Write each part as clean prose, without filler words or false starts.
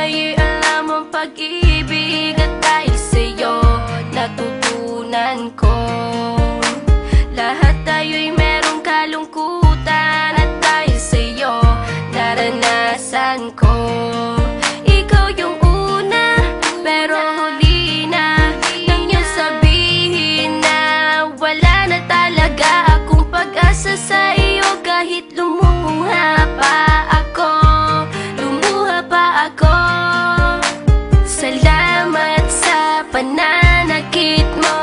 ay alam ang pag-ibig, at dahil sa'yo natutunan ko. Lahat tayo'y merong kalungkutan, at dahil sa'yo naranasan ko. Ikaw yung una, pero huli na nang iyong sabihin na wala na talaga akong pag-asa sa iyo. Kahit lumuha pa ako, salamat sa pananakit mo.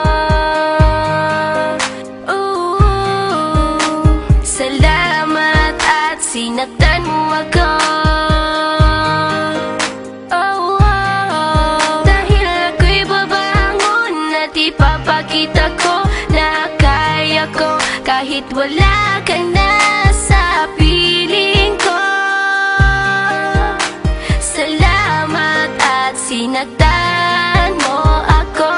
Salamat at sinaktan mo ako. Dahil ako'y babangon at ipapakita ko na kaya ko kahit wala ka na sa piling ko. Salamat at sinaktan mo ako.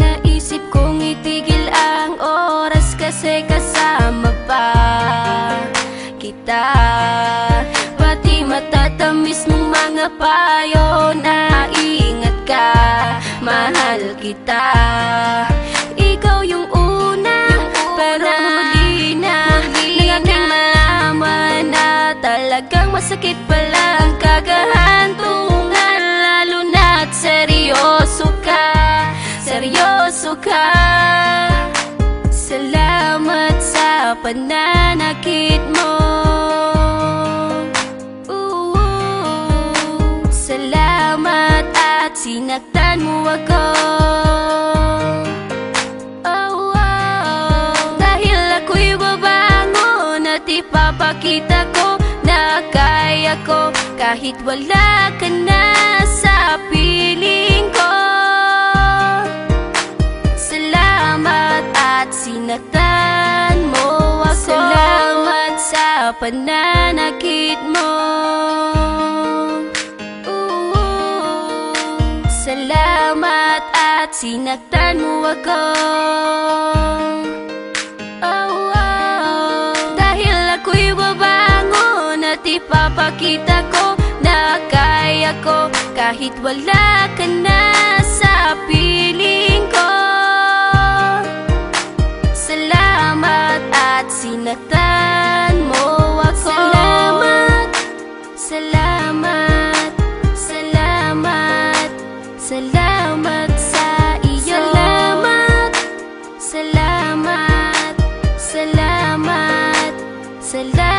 Naisip kong itigil ang oras kasi kasama pa kita. Pati matatamis mong mga payo na ingat ka, mahal kita. Ikaw yung una, pero huli na nang aking malaman na talagang masakit pala ang kagahantungan. Lalo na't seryoso ka, seryoso ka. Salamat sa pananakit mo. Salamat at sinaktan mo ako. Dahil ako'y babangon at ipapakita ko na kaya ko kahit wala ka na sa piling ko. Salamat at sinaktan mo ako. Salamat sa pananakit mo. Salamat at sinaktan mo ako. Dahil ako'y babangon at ipapakita ko na kaya ko kahit wala ka na sa piling ko. Salamat at sinaktan mo ako. Salamat, salamat, salamat, salamat sa iyo. Salamat, salamat, salamat, salamat.